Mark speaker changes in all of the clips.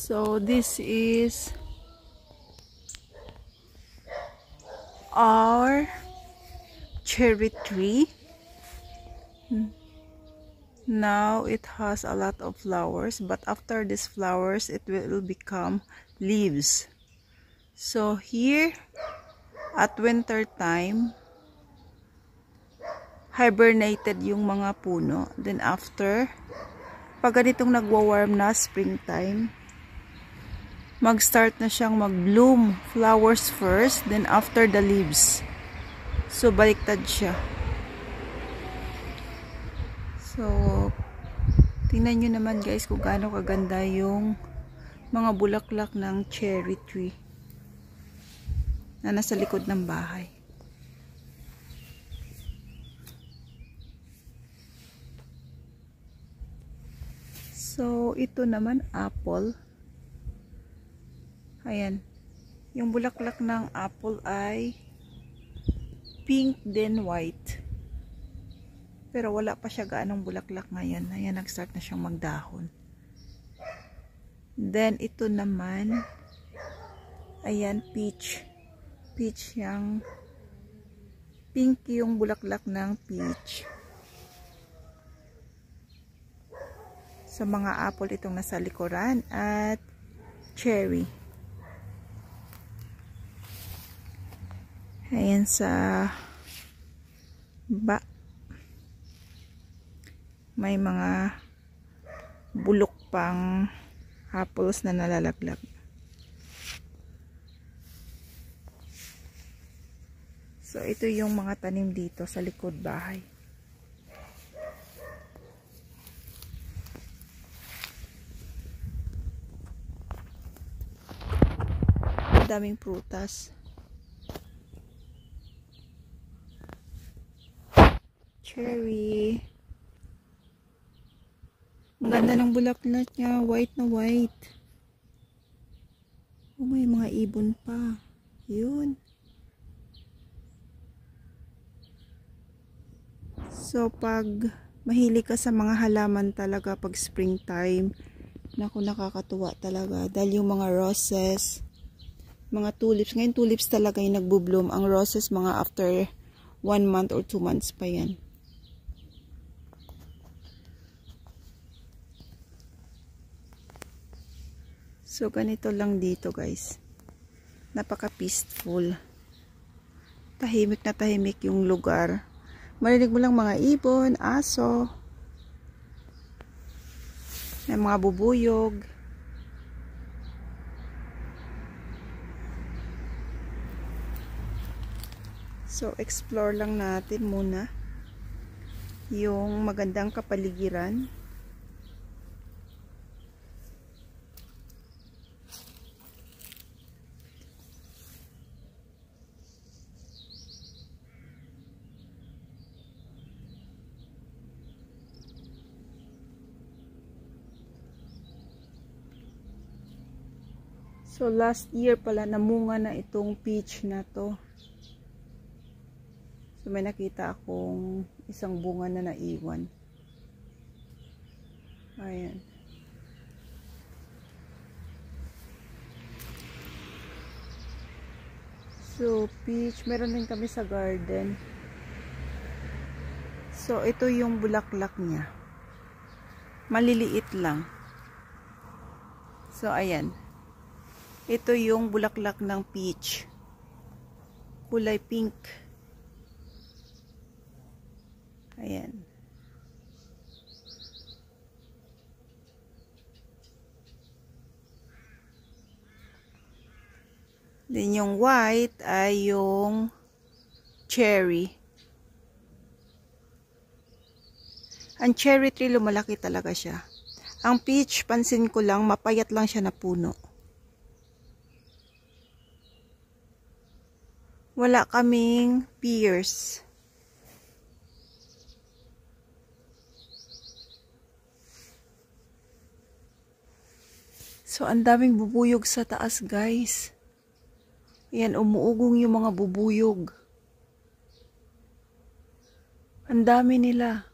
Speaker 1: So this is our cherry tree. Now it has a lot of flowers, but after these flowers it will become leaves. So here at winter time, hibernated yung mga puno. Then after, pag ganitong nagwa-warm na springtime, mag-start na siyang mag-bloom. Flowers first, then after the leaves. So baliktad siya. So tingnan nyo naman guys kung gaano kaganda yung mga bulaklak ng cherry tree na nasa likod ng bahay. So ito naman apple. Ayan. Yung bulaklak ng apple ay pink then white. Pero wala pa siya gaanong bulaklak ngayon. Ayan, nag-start na siyang magdahon. Then, ito naman, ayan, peach. Peach yung, pink yung bulaklak ng peach. Sa mga apple itong nasa likuran at cherry. Ayan sa may mga bulok pang apples na nalalaglag. So ito yung mga tanim dito sa likod bahay. Daming prutas. Cherry. Ang ganda ng bulaklak niya. White na white. Oh, may mga ibon pa. Yun. So, pag mahilig ka sa mga halaman talaga pag springtime, naku, nakakatuwa talaga. Dahil yung mga roses, mga tulips. Ngayon, tulips talaga yung nagbo-bloom. Ang roses, mga after 1 month or 2 months pa yan. So, ganito lang dito guys. Napaka-peaceful. Tahimik na tahimik yung lugar. Marinig mo lang mga ibon, aso. May mga bubuyog. So, explore lang natin muna yung magandang kapaligiran. So, last year pala namunga na itong peach na to. So, may nakita akong isang bunga na naiwan. Ayan. So, peach. Meron din kami sa garden. So, ito yung bulaklak niya. Maliliit lang. So, ayan. Ito yung bulaklak ng peach. Kulay pink. Ayan. Then yung white ay yung cherry. Ang cherry tree lumalaki talaga siya. Ang peach, pansin ko lang, mapayat lang siya na puno. Wala kaming pears. So, ang daming bubuyog sa taas, guys. Ayan, umuugong yung mga bubuyog. Ang dami nila.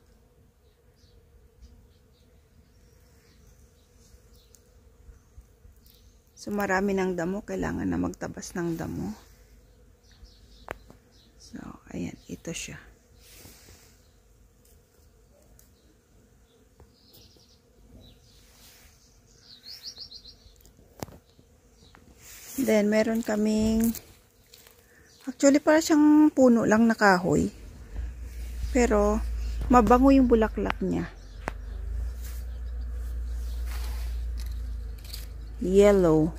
Speaker 1: So marami ng damo, kailangan na magtabas ng damo. So ayan, ito siya. Then meron kaming, actually para siyang puno lang na kahoy, pero mabango yung bulaklak niya. Yellow.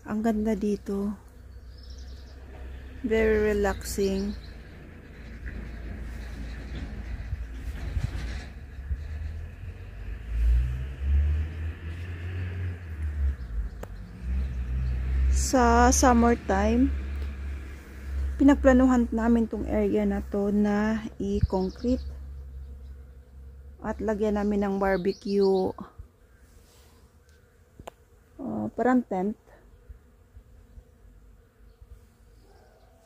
Speaker 1: Ang ganda dito. Very relaxing. Sa summertime, pinagplanuhan namin tong area na to na i-concrete at lagyan namin ng barbecue, parang tent,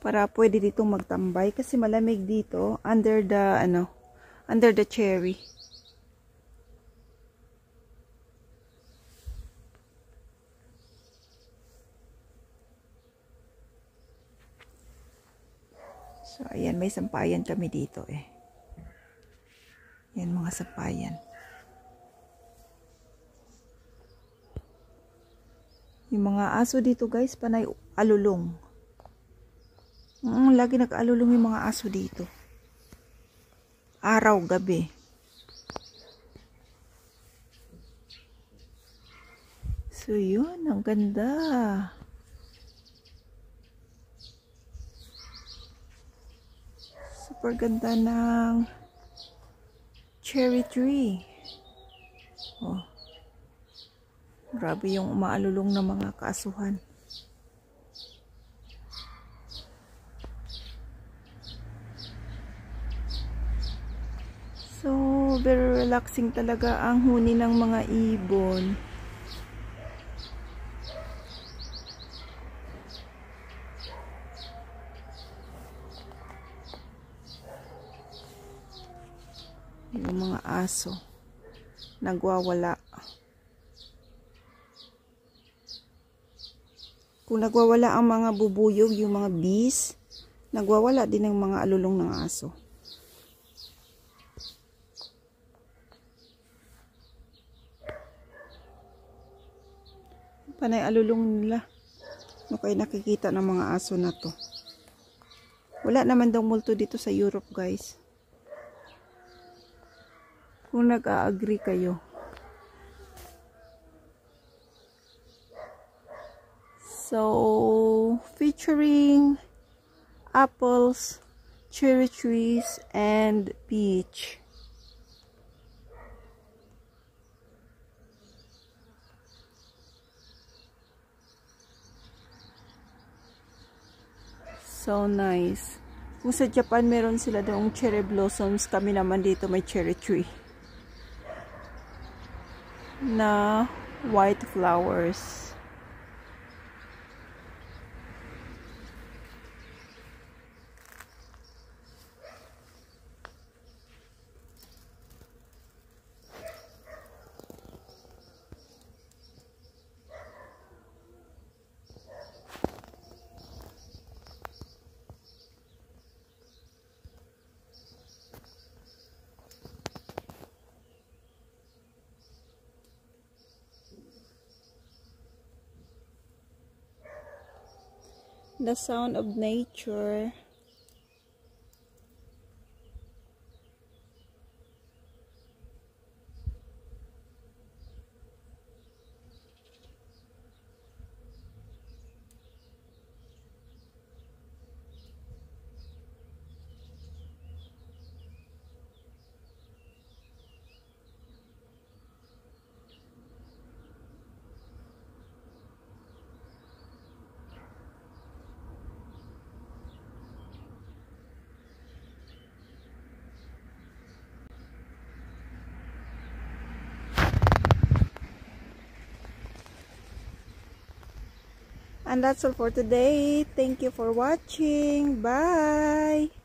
Speaker 1: para pwede ditong magtambay kasi malamig dito under the cherry. So, ayan, may sampayan kami dito eh. Yan, mga sampayan. Yung mga aso dito guys, panay alulong. Lagi nag-alulong yung mga aso dito. Araw, gabi. So, yun, ang ganda. Super ganda ng cherry tree. Oh. Grabe yung umaalulong ng mga kaasuhan. So, very relaxing talaga ang huni ng mga ibon. Yung mga aso nagwawala. Kung nagwawala ang mga bubuyog, yung mga bees, nagwawala din ang mga alulong ng aso. Panay alulong nila. Ano kayo nakikita ng mga aso na to? Wala naman daw multo dito sa Europe guys. Kung nag-a-agree kayo. So, featuring apples, cherry trees, and peach. So nice. Kung sa Japan meron sila daw cherry blossoms, kami naman dito may cherry tree na white flowers. The sound of nature. And that's all for today. Thank you for watching. Bye!